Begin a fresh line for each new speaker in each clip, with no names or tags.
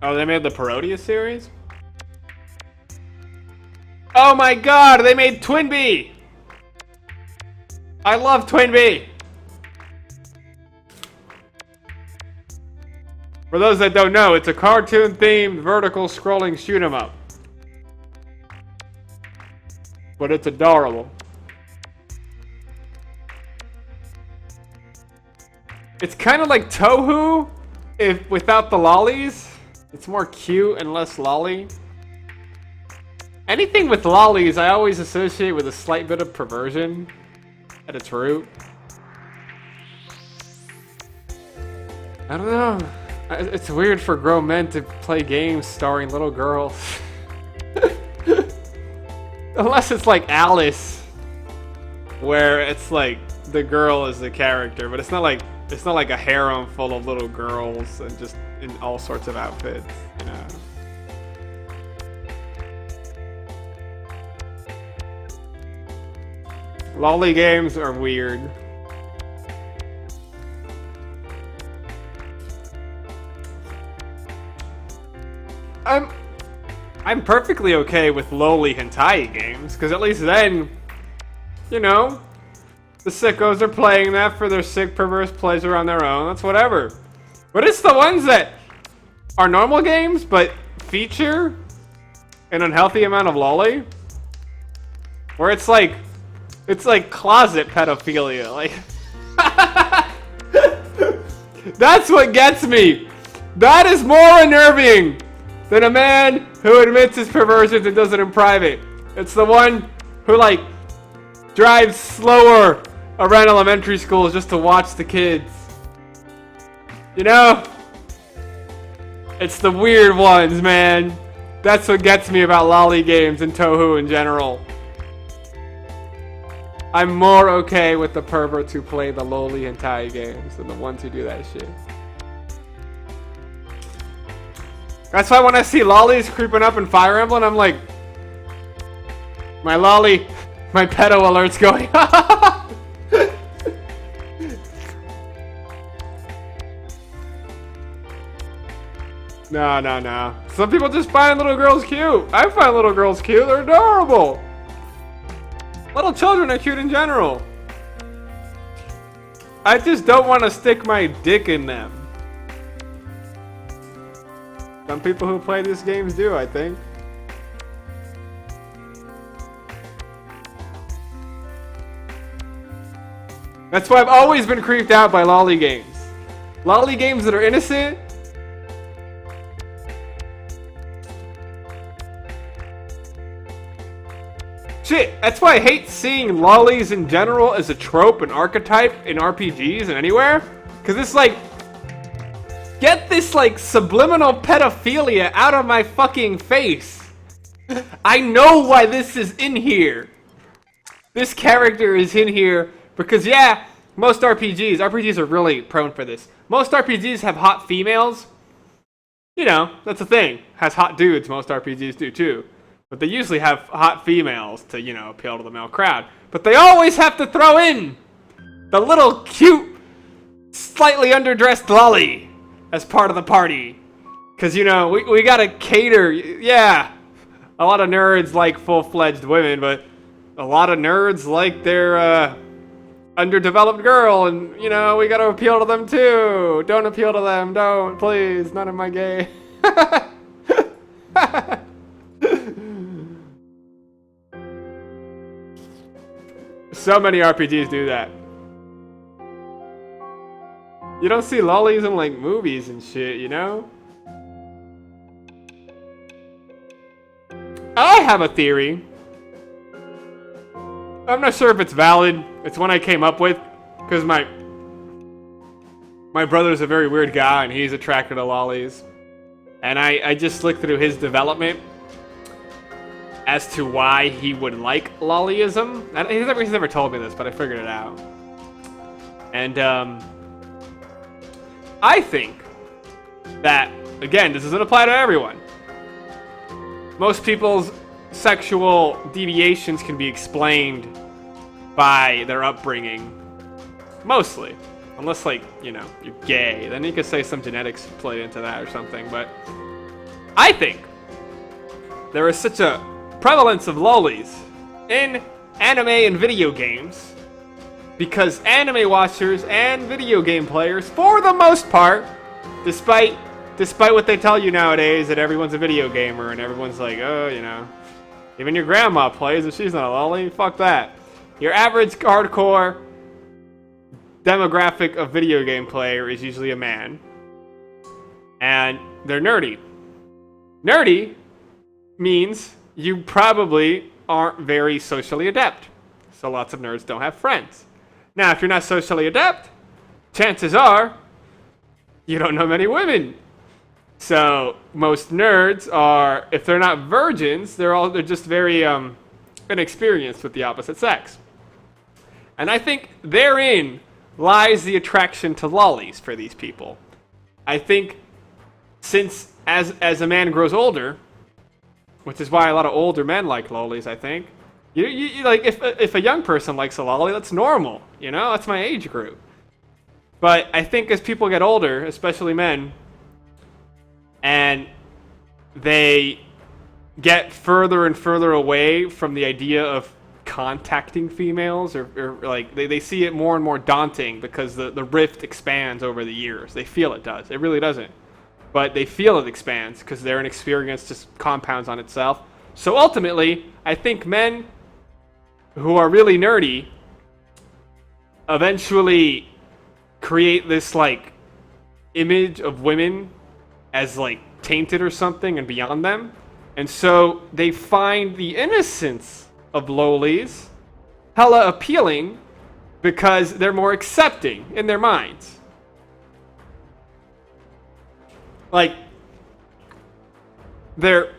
Oh, they made the Parodius series? Oh my god, they made Twinbee! I love Twinbee! For those that don't know, it's a cartoon-themed vertical scrolling shoot 'em up. But it's adorable. It's kind of like Touhou, if without the lollies. It's more cute and less lolly. Anything with lollies, I always associate with a slight bit of perversion at its root. I don't know. It's weird for grown men to play games starring little girls. Unless it's like Alice, where it's like the girl is the character, but it's not like a harem full of little girls and just in all sorts of outfits, you know. Lolly games are weird. I'm perfectly okay with loli hentai games, because at least then, you know, the sickos are playing that for their sick, perverse pleasure on their own. That's whatever. But it's the ones that are normal games, but feature an unhealthy amount of loli, where it's like closet pedophilia. Like, that's what gets me. That is more unnerving than a man who admits his perversions and does it in private. It's the one who, like, drives slower around elementary schools just to watch the kids. You know? It's the weird ones, man. That's what gets me about lolly games and Touhou in general. I'm more okay with the perverts who play the loli hentai games than the ones who do that shit. That's why when I see lollies creeping up in Fire Emblem, I'm like, my lolly, my pedo alert's going. No. Some people just find little girls cute. I find little girls cute. They're adorable. Little children are cute in general. I just don't want to stick my dick in them. Some people who play these games do, I think. That's why I've always been creeped out by lolly games. Lolly games that are innocent. Shit, that's why I hate seeing lollies in general as a trope and archetype in RPGs and anywhere. Because it's like, get this, like, subliminal pedophilia out of my fucking face. I know why this is in here. This character is in here because, yeah, most RPGs are really prone for this. Most RPGs have hot females. You know, that's a thing. Has hot dudes, most RPGs do too. But they usually have hot females to, you know, appeal to the male crowd. But they always have to throw in the little cute, slightly underdressed lolly as part of the party. Because, you know, we gotta cater. Yeah, a lot of nerds like full-fledged women, but a lot of nerds like their underdeveloped girl. And, you know, we gotta appeal to them too. Don't appeal to them. Don't, please. None of my gay. So many RPGs do that. You don't see lollies in, like, movies and shit, you know? I have a theory. I'm not sure if it's valid. It's one I came up with because my brother's a very weird guy and he's attracted to lollies. And I just looked through his development as to why he would like lollyism. He's never told me this, but I figured it out. And I think that, again, this doesn't apply to everyone. Most people's sexual deviations can be explained by their upbringing. Mostly. Unless, like, you know, you're gay. Then you could say some genetics played into that or something. But I think there is such a prevalence of lolis in anime and video games because anime watchers and video game players, for the most part, despite what they tell you nowadays that everyone's a video gamer and everyone's like, oh, you know, even your grandma plays and she's not a loli, fuck that. Your average hardcore demographic of video game player is usually a man. And they're nerdy. Nerdy means you probably aren't very socially adept. So lots of nerds don't have friends. Now, if you're not socially adept, chances are you don't know many women. So most nerds are, if they're not virgins, they're just very inexperienced with the opposite sex. And I think therein lies the attraction to lolis for these people. I think since as a man grows older, which is why a lot of older men like lolis, I think. You like if a young person likes a loli, that's normal, you know? That's my age group. But I think as people get older, especially men, and they get further and further away from the idea of contacting females, or like they see it more and more daunting because the rift expands over the years. They feel it does. It really doesn't. But they feel it expands because their inexperience just compounds on itself. So ultimately, I think men who are really nerdy eventually create this like image of women as like tainted or something and beyond them. And so they find the innocence of lolis hella appealing because they're more accepting in their minds. Like, they're,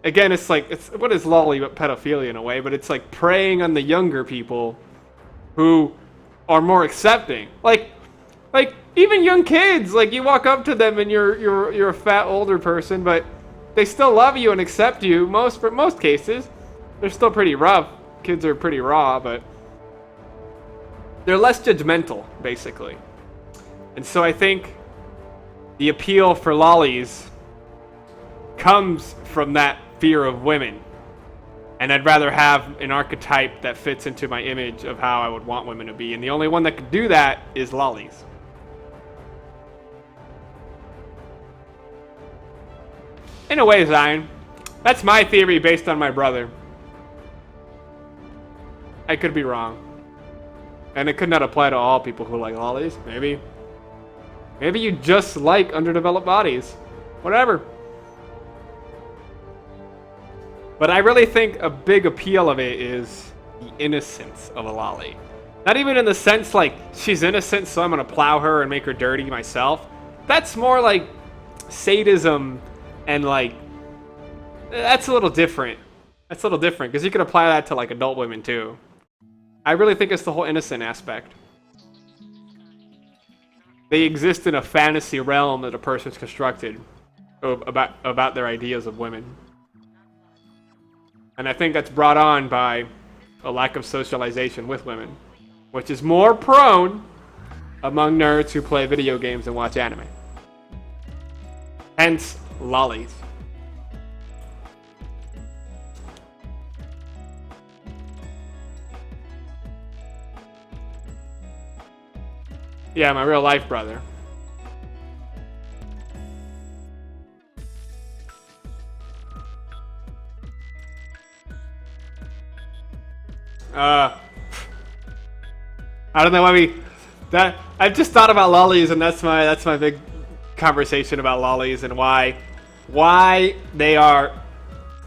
again, it's like, what is loli but pedophilia in a way, but it's like preying on the younger people who are more accepting. Like even young kids, like you walk up to them and you're a fat older person, but they still love you and accept you. For most cases, they're still pretty rough. Kids are pretty raw, but they're less judgmental, basically. And so I think the appeal for lolis comes from that fear of women. And I'd rather have an archetype that fits into my image of how I would want women to be. And the only one that could do that is lolis. In a way, Zion. That's my theory based on my brother. I could be wrong. And it could not apply to all people who like lolis. Maybe you just like underdeveloped bodies. Whatever. But I really think a big appeal of it is the innocence of a loli. Not even in the sense like she's innocent, so I'm gonna plow her and make her dirty myself. That's more like sadism, and like that's a little different. That's a little different because you could apply that to like adult women too. I really think it's the whole innocent aspect. They exist in a fantasy realm that a person's constructed about their ideas of women. And I think that's brought on by a lack of socialization with women, which is more prone among nerds who play video games and watch anime. Hence, lolis. Yeah, my real life brother. I don't know why I've just thought about lolis, and that's my big conversation about lolis and why they are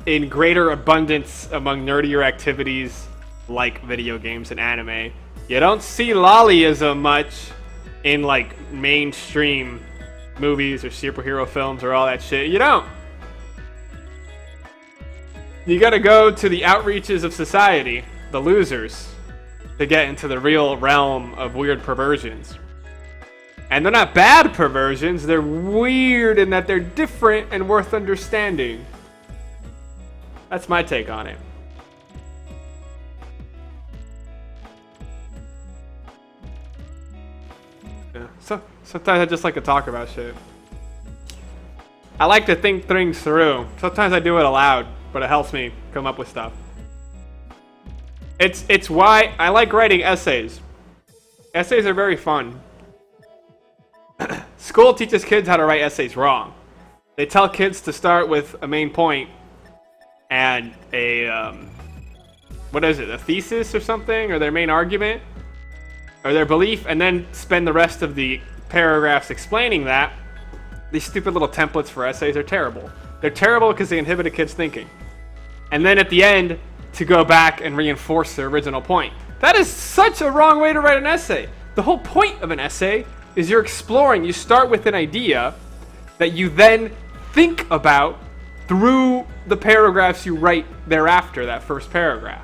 in greater abundance among nerdier activities like video games and anime. You don't see loliism much in like mainstream movies or superhero films or all that shit. You don't. You gotta go to the outreaches of society, the losers, to get into the real realm of weird perversions. And they're not bad perversions, they're weird in that they're different and worth understanding. That's my take on it. Yeah. So sometimes I just like to talk about shit. I like to think things through. Sometimes I do it aloud, but it helps me come up with stuff. It's why I like writing essays. Essays are very fun. School teaches kids how to write essays wrong. They tell kids to start with a main point and a what is it, a thesis or something, or their main argument, or their belief, and then spend the rest of the paragraphs explaining that. These stupid little templates for essays are terrible. They're terrible because they inhibit a kid's thinking. And then at the end, to go back and reinforce the original point. That is such a wrong way to write an essay. The whole point of an essay is you're exploring. You start with an idea that you then think about through the paragraphs you write thereafter, that first paragraph.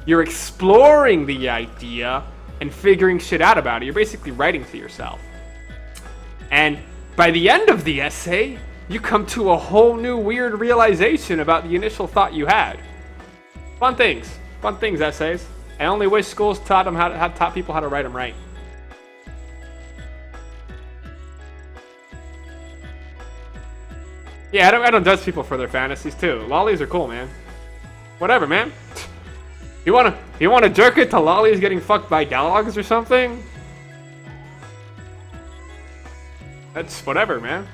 You're exploring the idea and figuring shit out about it. You're basically writing to yourself. And by the end of the essay, you come to a whole new weird realization about the initial thought you had. Fun things, essays. I only wish schools taught people how to write them right. Yeah, I don't judge people for their fantasies too. Lollies are cool, man. Whatever, man. You wanna jerk it to lollies getting fucked by dogs or something? That's whatever, man.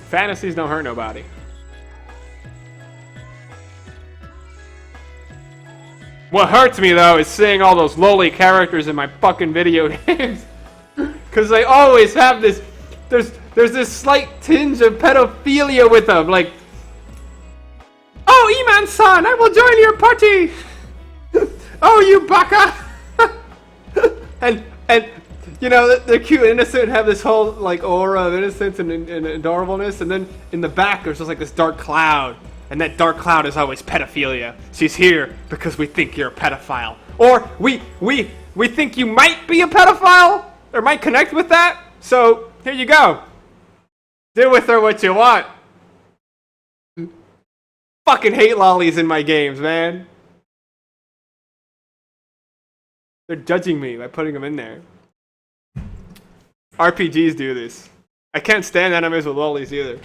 Fantasies don't hurt nobody. What hurts me though is seeing all those lowly characters in my fucking video games. Cause they always have this, there's this slight tinge of pedophilia with them, like, oh, Iman-san, I will join your party! Oh, you baka! and you know, they're cute and innocent and have this whole, like, aura of innocence and adorableness, and then in the back there's just like this dark cloud. And that dark cloud is always pedophilia. She's here because we think you're a pedophile. Or we think you might be a pedophile, or might connect with that. So, here you go. Do with her what you want. Fucking hate lollies in my games, man. They're judging me by putting them in there. RPGs do this. I can't stand enemies with lollies either.